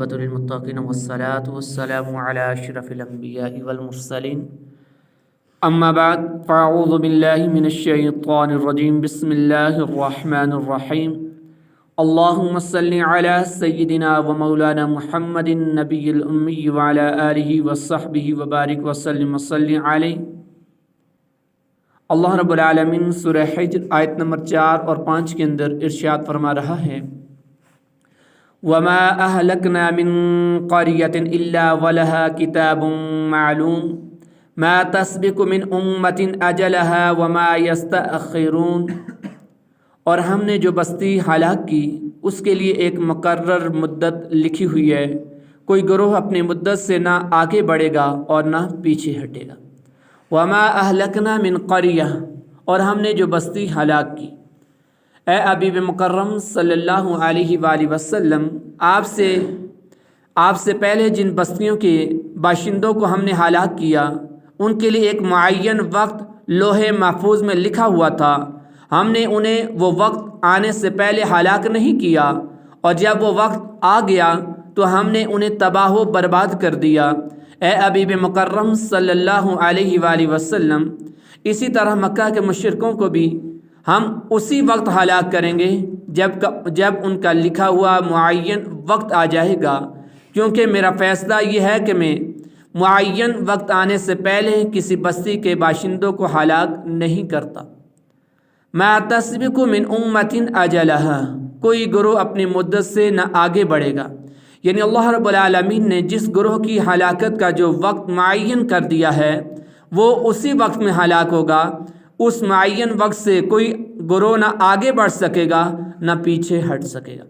والعاقبۃ للمتقین والصلاة والسلام علی اشرف الانبیاء والمرسلین اما بعد فاعوذ باللہ من الشیطان الرجیم بسم اللہ الرحمن الرحیم اللہم صلی علی سیدنا و مولانا محمد النبی الامی وعلی آلہ وصحبہ وبارک وسلم وصلی علیہ۔ اللہ رب العالمین سورہ حجر آیت نمبر 4 اور 5 کے اندر ارشاد فرما رہا ہے، وَمَا أَهْلَكْنَا مِن قَرْيَةٍ إِلَّا وَلَهَا كِتَابٌ مَعْلُومٌ مَا تَسْبِقُ مِنْ أُمَّةٍ أَجَلَهَا وَمَا يَسْتَأْخِرُونَ۔ اور ہم نے جو بستی ہلاک کی اس کے لیے ایک مقرر مدت لکھی ہوئی ہے، کوئی گروہ اپنی مدت سے نہ آگے بڑھے گا اور نہ پیچھے ہٹے گا۔ وَمَا أَهْلَكْنَا مِن قَرْيَةٍ، اور ہم نے جو بستی ہلاک کی۔ اے حبیب مکرم صلی اللہ علیہ وآلہ وسلم، آپ سے پہلے جن بستیوں کے باشندوں کو ہم نے ہلاک کیا ان کے لیے ایک معین وقت لوح محفوظ میں لکھا ہوا تھا۔ ہم نے انہیں وہ وقت آنے سے پہلے ہلاک نہیں کیا، اور جب وہ وقت آ گیا تو ہم نے انہیں تباہ و برباد کر دیا۔ اے حبیب مکرم صلی اللہ علیہ وآلہ وسلم، اسی طرح مکہ کے مشرکوں کو بھی ہم اسی وقت ہلاک کریں گے جب ان کا لکھا ہوا معین وقت آ جائے گا، کیونکہ میرا فیصلہ یہ ہے کہ میں معین وقت آنے سے پہلے کسی بستی کے باشندوں کو ہلاک نہیں کرتا۔ ما تسبق من امۃ اجلھا، کوئی گروہ اپنی مدت سے نہ آگے بڑھے گا، یعنی اللہ رب العالمین نے جس گروہ کی ہلاکت کا جو وقت معین کر دیا ہے وہ اسی وقت میں ہلاک ہوگا۔ اس معین وقت سے کوئی گروہ نہ آگے بڑھ سکے گا نہ پیچھے ہٹ سکے گا۔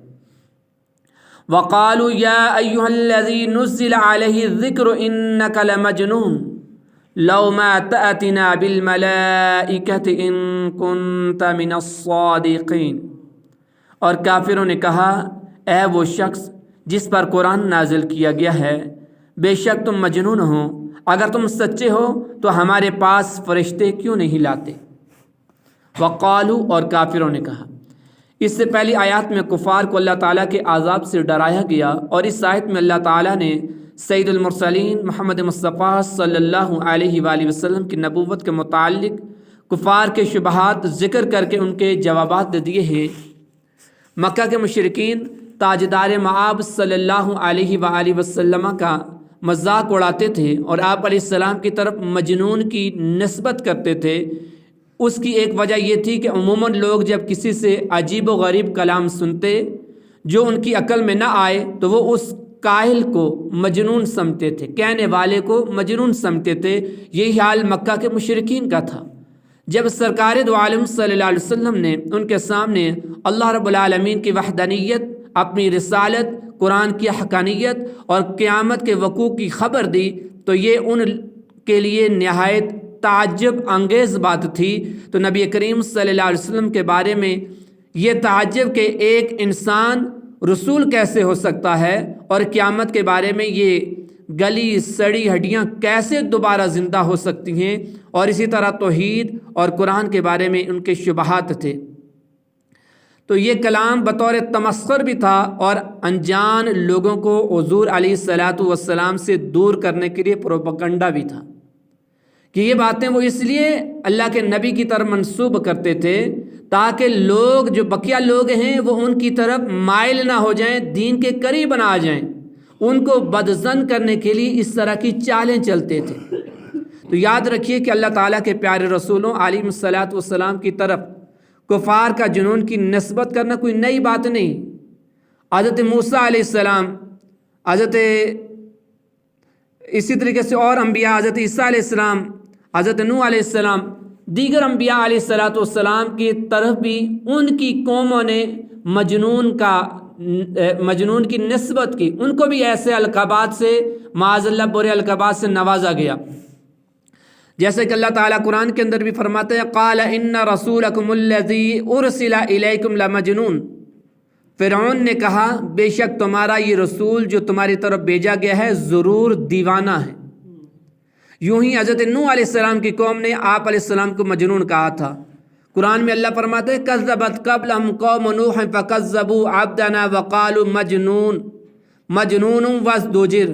وَقَالُوا يَا أَيُّهَا الَّذِي نُزِّلَ عَلَيْهِ الذِّكْرُ إِنَّكَ لَمَجْنُونٌ لَوْ مَا تَأْتِنَا بِالْمَلَائِكَةِ إِن كُنتَ مِنَ الصَّادِقِينَ، اور کافروں نے کہا، اے وہ شخص جس پر قرآن نازل کیا گیا ہے، بے شک تم مجنون ہو، اگر تم سچے ہو تو ہمارے پاس فرشتے کیوں نہیں لاتے۔ وقالو، اور کافروں نے کہا۔ اس سے پہلی آیات میں کفار کو اللہ تعالیٰ کے عذاب سے ڈرایا گیا، اور اس آیت میں اللہ تعالیٰ نے سید المرسلین محمد مصطفیٰ صلی اللہ علیہ وآلہ وسلم کی نبوت کے متعلق کفار کے شبہات ذکر کر کے ان کے جوابات دیے ہیں۔ مکہ کے مشرکین تاجدار مآب صلی اللہ علیہ وآلہ وسلم کا مذاق اڑاتے تھے اور آپ علیہ السلام کی طرف مجنون کی نسبت کرتے تھے۔ اس کی ایک وجہ یہ تھی کہ عموماً لوگ جب کسی سے عجیب و غریب کلام سنتے جو ان کی عقل میں نہ آئے تو وہ اس قائل کو مجنون سمجھتے تھے، کہنے والے کو مجنون سمجھتے تھے۔ یہی حال مکہ کے مشرکین کا تھا۔ جب سرکار دو عالم صلی اللہ علیہ وسلم نے ان کے سامنے اللہ رب العالمین کی وحدانیت، اپنی رسالت، قرآن کی حقانیت اور قیامت کے وقوع کی خبر دی تو یہ ان کے لیے نہایت تعجب انگیز بات تھی۔ تو نبی کریم صلی اللہ علیہ وسلم کے بارے میں یہ تعجب کہ ایک انسان رسول کیسے ہو سکتا ہے، اور قیامت کے بارے میں یہ گلی سڑی ہڈیاں کیسے دوبارہ زندہ ہو سکتی ہیں، اور اسی طرح توحید اور قرآن کے بارے میں ان کے شبہات تھے۔ تو یہ کلام بطور تمسخر بھی تھا اور انجان لوگوں کو حضور علیہ الصلاۃ والسلام سے دور کرنے کے لیے پروپیگنڈا بھی تھا، کہ یہ باتیں وہ اس لیے اللہ کے نبی کی طرف منسوب کرتے تھے تاکہ لوگ جو بقیہ لوگ ہیں وہ ان کی طرف مائل نہ ہو جائیں، دین کے قریب نہ آ جائیں۔ ان کو بدظن کرنے کے لیے اس طرح کی چالیں چلتے تھے۔ تو یاد رکھیے کہ اللہ تعالیٰ کے پیارے رسولوں علیہ الصلاۃ والسلام کی طرف کفار کا جنون کی نسبت کرنا کوئی نئی بات نہیں۔ حضرت موسیٰ علیہ السلام، اسی طریقے سے اور انبیاء، حضرت عیسیٰ علیہ السلام، حضرت نوح علیہ السلام، دیگر انبیاء علیہ الصلاۃ والسلام کی طرف بھی ان کی قوموں نے مجنون کی نسبت کی، ان کو بھی ایسے القابات سے معاذ اللہ برے القابات سے نوازا گیا۔ جیسے کہ اللہ تعالیٰ قرآن کے اندر بھی فرماتے ہیں، قال ان رسولکم الذی ارسل الیکم لمجنون، فرعون نے کہا بے شک تمہارا یہ رسول جو تمہاری طرف بھیجا گیا ہے ضرور دیوانہ ہے۔ یوں ہی حضرت نوح علیہ السلام کی قوم نے آپ علیہ السلام کو مجنون کہا تھا۔ قرآن میں اللہ فرماتے ہیں، کذبت قبلہم قوم نوح فکذبوا عبدنا وقالوا مجنون۔ مجنون وازدجر،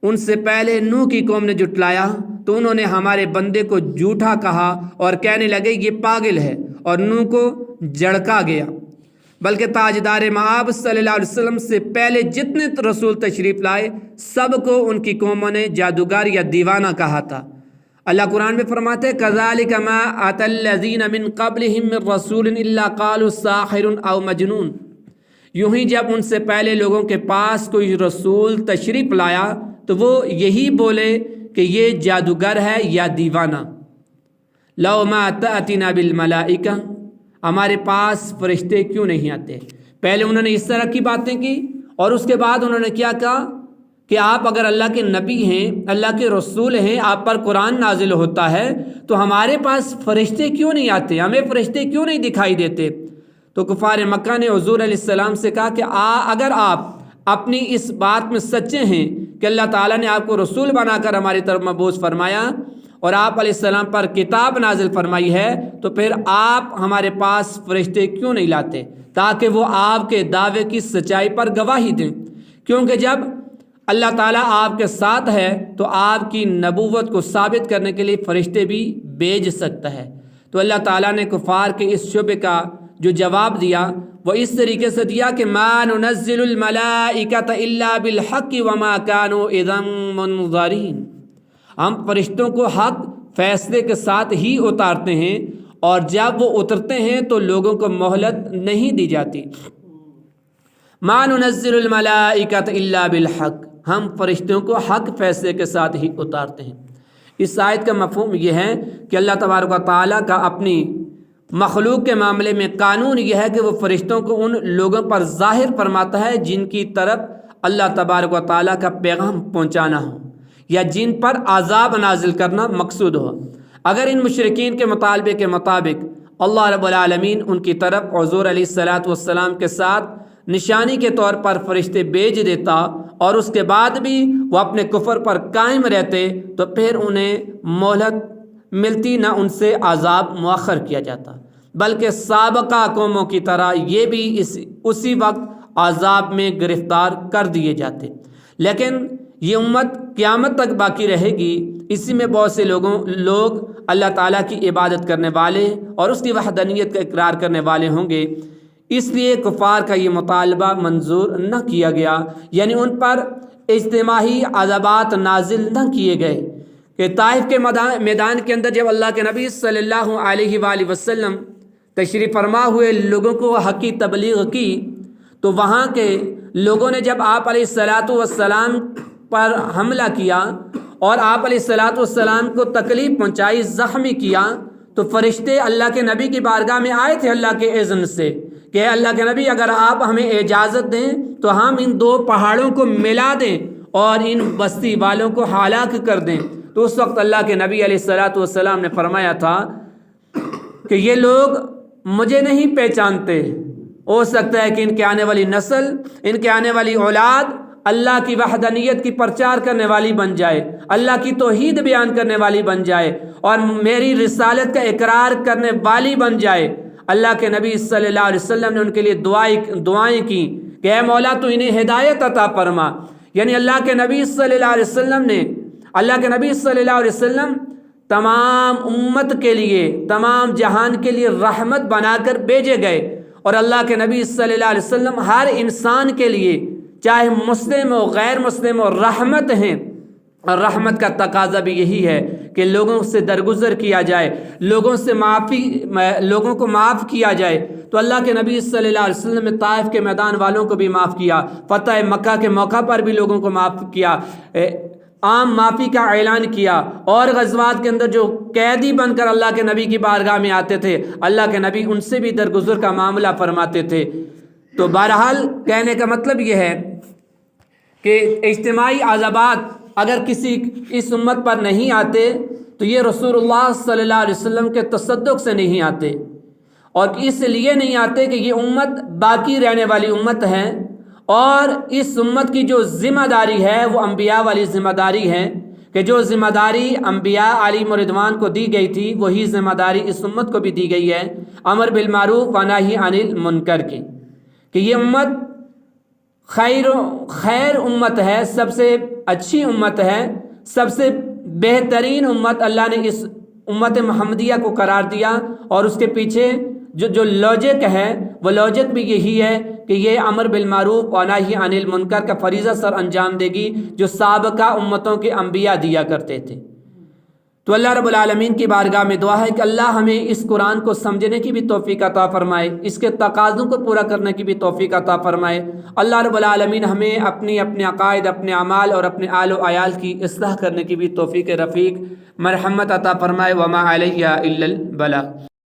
ان سے پہلے نوح کی قوم نے جھٹلایا تو انہوں نے ہمارے بندے کو جھوٹا کہا اور کہنے لگے یہ پاگل ہے، اور نوح کو جھڑکا گیا۔ بلکہ تاجدار مآب صلی اللہ علیہ وسلم سے پہلے جتنے رسول تشریف لائے سب کو ان کی قوموں نے جادوگر یا دیوانہ کہا تھا۔ اللہ قرآن میں فرماتے ہیں كَذَلِكَ مَا أَتَى الَّذِينَ مِن قَبْلِهِم مِّن رَّسُولٍ إِلَّا قَالُوا سَاحِرٌ أَوْ مَجْنُونٌ، یوں ہی جب ان سے پہلے لوگوں کے پاس کوئی رسول تشریف لایا تو وہ یہی بولے کہ یہ جادوگر ہے یا دیوانہ۔ لَوْ مَا تَأْتِنَا بِالْمَلَائِكَةِ، ہمارے پاس فرشتے کیوں نہیں آتے؟ پہلے انہوں نے اس طرح کی باتیں کی اور اس کے بعد انہوں نے کیا کہا کہ آپ اگر اللہ کے نبی ہیں، اللہ کے رسول ہیں، آپ پر قرآن نازل ہوتا ہے تو ہمارے پاس فرشتے کیوں نہیں آتے، ہمیں فرشتے کیوں نہیں دکھائی دیتے؟ تو کفار مکہ نے حضور علیہ السلام سے کہا کہ اگر آپ اپنی اس بات میں سچے ہیں کہ اللہ تعالیٰ نے آپ کو رسول بنا کر ہماری طرف مبعوث فرمایا اور آپ علیہ السلام پر کتاب نازل فرمائی ہے، تو پھر آپ ہمارے پاس فرشتے کیوں نہیں لاتے تاکہ وہ آپ کے دعوے کی سچائی پر گواہی دیں؟ کیونکہ جب اللہ تعالیٰ آپ کے ساتھ ہے تو آپ کی نبوت کو ثابت کرنے کے لیے فرشتے بھی بھیج سکتا ہے۔ تو اللہ تعالیٰ نے کفار کے اس شبہ کا جو جواب دیا وہ اس طریقے سے دیا کہ ما ننزل الملائکۃ الا بالحق وما كانوا اذا منظرین، ہم فرشتوں کو حق فیصلے کے ساتھ ہی اتارتے ہیں اور جب وہ اترتے ہیں تو لوگوں کو مہلت نہیں دی جاتی۔ ما ننزل الملائکۃ الا بالحق، ہم فرشتوں کو حق فیصلے کے ساتھ ہی اتارتے ہیں۔ اس آیت کا مفہوم یہ ہے کہ اللہ تبارک و تعالیٰ کا اپنی مخلوق کے معاملے میں قانون یہ ہے کہ وہ فرشتوں کو ان لوگوں پر ظاہر فرماتا ہے جن کی طرف اللہ تبارک و تعالیٰ کا پیغام پہنچانا ہو یا جن پر عذاب نازل کرنا مقصود ہو۔ اگر ان مشرکین کے مطالبے کے مطابق اللہ رب العالمین ان کی طرف حضور علیہ الصلاۃ والسلام کے ساتھ نشانی کے طور پر فرشتے بھیج دیتا اور اس کے بعد بھی وہ اپنے کفر پر قائم رہتے تو پھر انہیں مہلت ملتی، نہ ان سے عذاب مؤخر کیا جاتا، بلکہ سابقہ قوموں کی طرح یہ بھی اسی وقت عذاب میں گرفتار کر دیے جاتے۔ لیکن یہ امت قیامت تک باقی رہے گی، اسی میں بہت سے لوگ اللہ تعالیٰ کی عبادت کرنے والے اور اس کی وحدانیت کا اقرار کرنے والے ہوں گے۔ اس لیے کفار کا یہ مطالبہ منظور نہ کیا گیا، یعنی ان پر اجتماعی عذابات نازل نہ کیے گئے۔ کہ طائف کے میدان کے اندر جب اللہ کے نبی صلی اللہ علیہ وآلہ وسلم تشریف فرما ہوئے لوگوں کو حق کی تبلیغ کی تو وہاں کے لوگوں نے جب آپ علیہ الصلاۃ والسلام پر حملہ کیا اور آپ علیہ الصلاۃ والسلام کو تکلیف پہنچائی، زخمی کیا، تو فرشتے اللہ کے نبی کی بارگاہ میں آئے تھے اللہ کے اذن سے کہ اللہ کے نبی اگر آپ ہمیں اجازت دیں تو ہم ان دو پہاڑوں کو ملا دیں اور ان بستی والوں کو ہلاک کر دیں۔ تو اس وقت اللہ کے نبی علیہ الصلاۃ والسلام نے فرمایا تھا کہ یہ لوگ مجھے نہیں پہچانتے، ہو سکتا ہے کہ ان کے آنے والی نسل، ان کے آنے والی اولاد اللہ کی وحدانیت کی پرچار کرنے والی بن جائے، اللہ کی توحید بیان کرنے والی بن جائے اور میری رسالت کا اقرار کرنے والی بن جائے۔ اللہ کے نبی صلی اللہ علیہ وسلم نے ان کے لیے دعائیں کی کہ اے مولا تو انہیں ہدایت عطا فرما۔ یعنی اللہ کے نبی صلی اللہ علیہ وسلم تمام امت کے لیے، تمام جہان کے لیے رحمت بنا کر بھیجے گئے، اور اللہ کے نبی صلی اللہ علیہ وسلم ہر انسان کے لیے چاہے مسلم ہو غیر مسلم ہو رحمت ہیں، اور رحمت کا تقاضا بھی یہی ہے کہ لوگوں سے درگزر کیا جائے، لوگوں کو معاف کیا جائے۔ تو اللہ کے نبی صلی اللہ علیہ وسلم نے طائف کے میدان والوں کو بھی معاف کیا، فتح مکہ کے موقع پر بھی لوگوں کو معاف کیا، عام معافی کا اعلان کیا، اور غزوات کے اندر جو قیدی بن کر اللہ کے نبی کی بارگاہ میں آتے تھے اللہ کے نبی ان سے بھی درگزر کا معاملہ فرماتے تھے۔ تو بہرحال کہنے کا مطلب یہ ہے کہ اجتماعی عذابات اگر کسی اس امت پر نہیں آتے تو یہ رسول اللہ صلی اللہ علیہ وسلم کے تصدق سے نہیں آتے، اور اس لیے نہیں آتے کہ یہ امت باقی رہنے والی امت ہے، اور اس امت کی جو ذمہ داری ہے وہ انبیاء والی ذمہ داری ہے، کہ جو ذمہ داری انبیاء علیہم رضوان کو دی گئی تھی وہی ذمہ داری اس امت کو بھی دی گئی ہے، امر بالمعروف و نہی عن المنکر کی، کہ یہ امت خیر امت ہے، سب سے اچھی امت ہے، سب سے بہترین امت اللہ نے اس امت محمدیہ کو قرار دیا، اور اس کے پیچھے جو لاجک ہے وہ لاجک بھی یہی ہے کہ یہ امر بالمعروف و نہی عن المنکر کا فریضہ سر انجام دے گی جو سابقہ امتوں کے انبیاء دیا کرتے تھے۔ تو اللہ رب العالمین کی بارگاہ میں دعا ہے کہ اللہ ہمیں اس قرآن کو سمجھنے کی بھی توفیق عطا فرمائے، اس کے تقاضوں کو پورا کرنے کی بھی توفیق عطا فرمائے۔ اللہ رب العالمین ہمیں اپنے عقائد، اپنے اعمال اور اپنے آل و عیال کی اصلاح کرنے کی بھی توفیق رفیق مرحمت عطا فرمائے۔ وما علیہ الا البلاغ۔